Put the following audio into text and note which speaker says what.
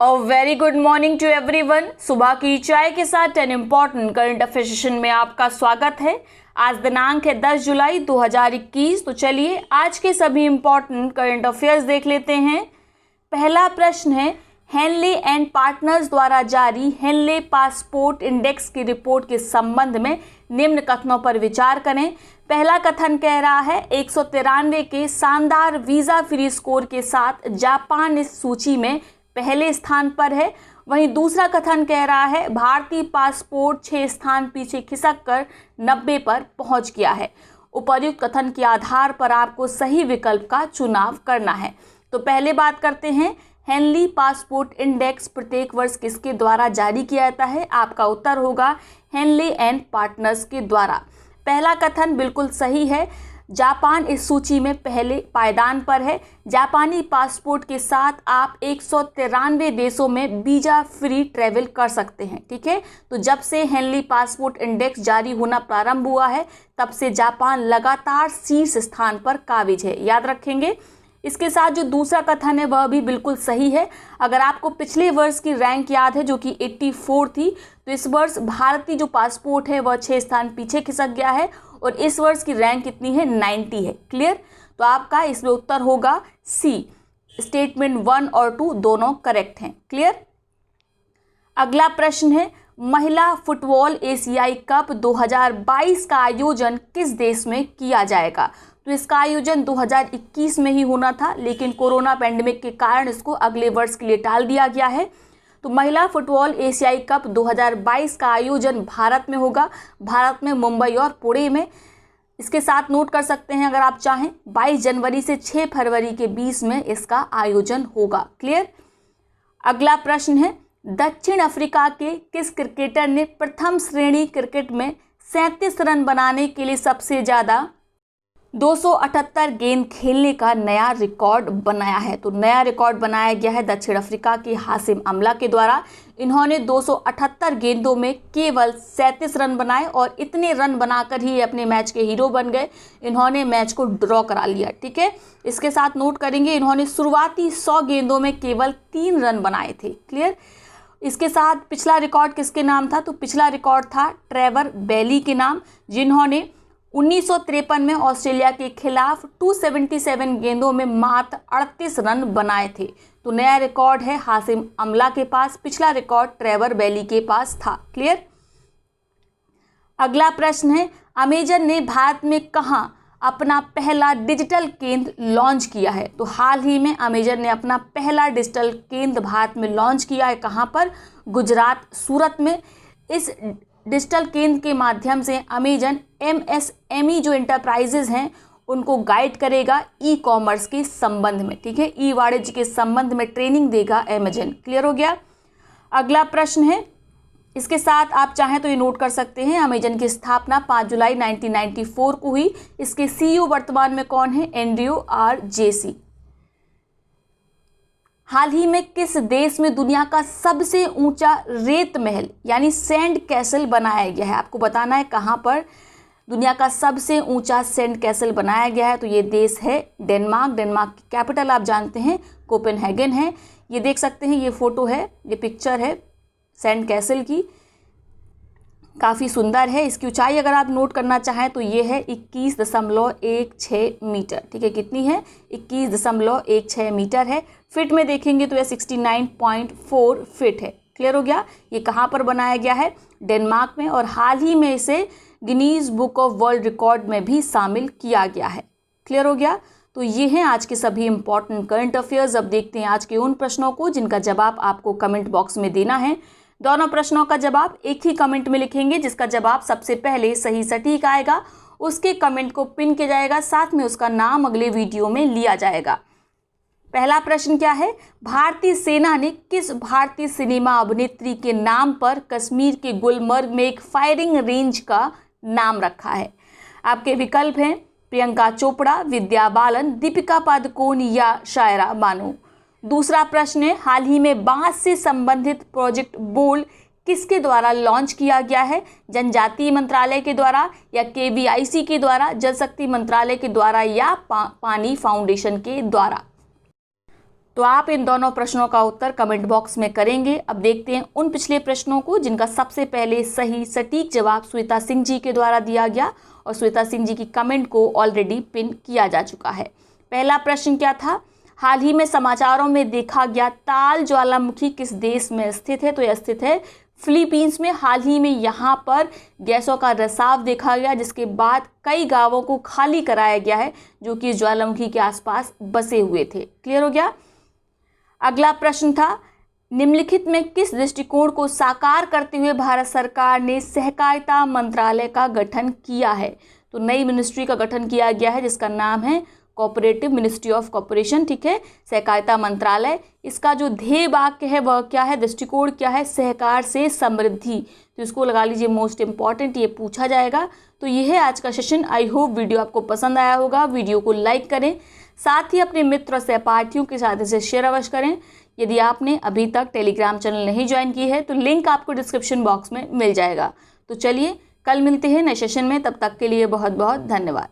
Speaker 1: A very good morning to everyone. सुबह की चाय के साथ 10 इम्पॉर्टेंट करंट अफेयर सेशन में आपका स्वागत है। आज दिनांक है 10 जुलाई 2021। तो चलिए आज के सभी इम्पॉर्टेंट करंट अफेयर्स देख लेते हैं। पहला प्रश्न है, हेनले एंड पार्टनर्स द्वारा जारी हेनले पासपोर्ट इंडेक्स की रिपोर्ट के संबंध में निम्न कथनों पर विचार करें। पहला कथन कह रहा है 193 के शानदार वीजा फ्री स्कोर के साथ जापान इस सूची में पहले स्थान पर है। वहीं दूसरा कथन कह रहा है भारतीय पासपोर्ट 6 स्थान पीछे खिसक कर 90 पर पहुंच गया है। उपर्युक्त कथन के आधार पर आपको सही विकल्प का चुनाव करना है। तो पहले बात करते हैं, हेनली पासपोर्ट इंडेक्स प्रत्येक वर्ष किसके द्वारा जारी किया जाता है? आपका उत्तर होगा हेनले एंड पार्टनर्स के द्वारा। पहला कथन बिल्कुल सही है। जापान इस सूची में पहले पायदान पर है। जापानी पासपोर्ट के साथ आप 193 देशों में वीजा फ्री ट्रैवल कर सकते हैं। ठीक है, तो जब से हेनली पासपोर्ट इंडेक्स जारी होना प्रारंभ हुआ है तब से जापान लगातार शीर्ष स्थान पर काबिज है, याद रखेंगे। इसके साथ जो दूसरा कथन है वह भी बिल्कुल सही है। अगर आपको पिछले वर्ष की रैंक याद है जो कि 84 थी, तो इस वर्ष भारतीय जो पासपोर्ट है वह 6 स्थान पीछे खिसक गया है और इस वर्ष की रैंक कितनी है? 90 है। क्लियर? तो आपका इसमें उत्तर होगा सी। स्टेटमेंट 1 और 2 दोनों करेक्ट हैं। क्लियर? अगला प्रश्न है, महिला फुटबॉल एशियाई कप 2022 का आयोजन किस देश में किया जाएगा? तो इसका आयोजन 2021 में ही होना था, लेकिन कोरोना पैंडेमिक के कारण इसको अगले वर्ष के लिए टाल दिया गया है। तो महिला फुटबॉल एशियाई कप 2022 का आयोजन भारत में होगा, भारत में मुंबई और पुणे में। इसके साथ नोट कर सकते हैं अगर आप चाहें 22 जनवरी से 6 फरवरी के बीच में इसका आयोजन होगा। क्लियर? अगला प्रश्न है, दक्षिण अफ्रीका के किस क्रिकेटर ने प्रथम श्रेणी क्रिकेट में 37 रन बनाने के लिए सबसे ज़्यादा 278 गेंद खेलने का नया रिकॉर्ड बनाया है? तो नया रिकॉर्ड बनाया गया है दक्षिण अफ्रीका के हाशिम अमला के द्वारा। इन्होंने 278 गेंदों में केवल 37 रन बनाए और इतने रन बनाकर ही अपने मैच के हीरो बन गए। इन्होंने मैच को ड्रॉ करा लिया। ठीक है, इसके साथ नोट करेंगे इन्होंने शुरुआती 100 गेंदों में केवल 3 रन बनाए थे। क्लियर? इसके साथ पिछला रिकॉर्ड किसके नाम था? तो पिछला रिकॉर्ड था ट्रेवर बेली के नाम, जिन्होंने 1953 में ऑस्ट्रेलिया के खिलाफ 277 गेंदों में मात्र 38 रन बनाए थे। तो नया रिकॉर्ड है हाशिम अमला के पास, पिछला रिकॉर्ड ट्रेवर बेली के पास था। क्लियर? अगला प्रश्न है, अमेजन ने भारत में कहां अपना पहला डिजिटल केंद्र लॉन्च किया है? तो हाल ही में अमेजन ने अपना पहला डिजिटल केंद्र भारत में लॉन्च किया है। कहां पर? गुजरात, सूरत में। इस डिजिटल केंद्र के माध्यम से अमेजन MSME जो इंटरप्राइजेज हैं उनको गाइड करेगा ई कॉमर्स के संबंध में। ठीक है, ई वाणिज्य के संबंध में ट्रेनिंग देगा अमेजन। क्लियर हो गया? अगला प्रश्न है, इसके साथ आप चाहें तो ये नोट कर सकते हैं, अमेजन की स्थापना 5 जुलाई 1994 को हुई। इसके CEO वर्तमान में कौन है? Andrew R. जेसी। हाल ही में किस देश में दुनिया का सबसे ऊंचा रेत महल यानी सैंड कैसल बनाया गया है? आपको बताना है कहां पर दुनिया का सबसे ऊंचा सैंड कैसल बनाया गया है। तो ये देश है डेनमार्क। डेनमार्क की कैपिटल आप जानते हैं कोपेनहेगन है। ये देख सकते हैं, ये फोटो है, ये पिक्चर है सैंड कैसल की, काफ़ी सुंदर है। इसकी ऊंचाई अगर आप नोट करना चाहें तो ये है 21.16 मीटर। ठीक है, कितनी है? 21.16 मीटर है। फिट में देखेंगे तो यह 69.4 फिट है। क्लियर हो गया? ये कहाँ पर बनाया गया है? डेनमार्क में। और हाल ही में इसे Guinness book of world record में भी शामिल किया गया है। क्लियर हो गया? तो ये हैं आज के सभी इंपॉर्टेंट करंट अफेयर्स। अब देखते हैं आज के उन प्रश्नों को जिनका जवाब आपको कमेंट बॉक्स में देना है। दोनों प्रश्नों का जवाब एक ही कमेंट में लिखेंगे। जिसका जवाब सबसे पहले सही सटीक आएगा उसके कमेंट को पिन किया जाएगा, साथ में उसका नाम अगले वीडियो में लिया जाएगा। पहला प्रश्न क्या है? भारतीय सेना ने किस भारतीय सिनेमा अभिनेत्री के नाम पर कश्मीर के गुलमर्ग में एक फायरिंग रेंज का नाम रखा है? आपके विकल्प हैं प्रियंका चोपड़ा, विद्या बालन, दीपिका पादुकोण या शायरा बानो। दूसरा प्रश्न है, हाल ही में बांस से संबंधित प्रोजेक्ट बोल किसके द्वारा लॉन्च किया गया है? जनजातीय मंत्रालय के द्वारा या KVIC के द्वारा, जल शक्ति मंत्रालय के द्वारा या पानी फाउंडेशन के द्वारा? तो आप इन दोनों प्रश्नों का उत्तर कमेंट बॉक्स में करेंगे। अब देखते हैं उन पिछले प्रश्नों को जिनका सबसे पहले सही सटीक जवाब श्वेता सिंह जी के द्वारा दिया गया और श्वेता सिंह जी की कमेंट को ऑलरेडी पिन किया जा चुका है। पहला प्रश्न क्या था? हाल ही में समाचारों में देखा गया ताल ज्वालामुखी किस देश में स्थित है? तो यह स्थित है फिलीपींस में। हाल ही में यहाँ पर गैसों का रिसाव देखा गया, जिसके बाद कई गांवों को खाली कराया गया है जो कि ज्वालामुखी के आसपास बसे हुए थे। क्लियर हो गया? अगला प्रश्न था, निम्नलिखित में किस दृष्टिकोण को साकार करते हुए भारत सरकार ने सहकारिता मंत्रालय का गठन किया है? तो नई मिनिस्ट्री का गठन किया गया है जिसका नाम है कोऑपरेटिव मिनिस्ट्री ऑफ कॉर्पोरेशन। ठीक है, सहकारिता मंत्रालय। इसका जो ध्येय वाक्य है वह क्या है, दृष्टिकोण क्या है? सहकार से समृद्धि। तो इसको लगा लीजिए मोस्ट इंपॉर्टेंट, ये पूछा जाएगा। तो ये है आज का सेशन। आई होप वीडियो आपको पसंद आया होगा। वीडियो को लाइक करें, साथ ही अपने मित्र और सहपाठियों के साथ इसे शेयर अवश्य करें। यदि आपने अभी तक टेलीग्राम चैनल नहीं ज्वाइन की है तो लिंक आपको डिस्क्रिप्शन बॉक्स में मिल जाएगा। तो चलिए कल मिलते हैं नए सेशन में, तब तक के लिए बहुत बहुत धन्यवाद।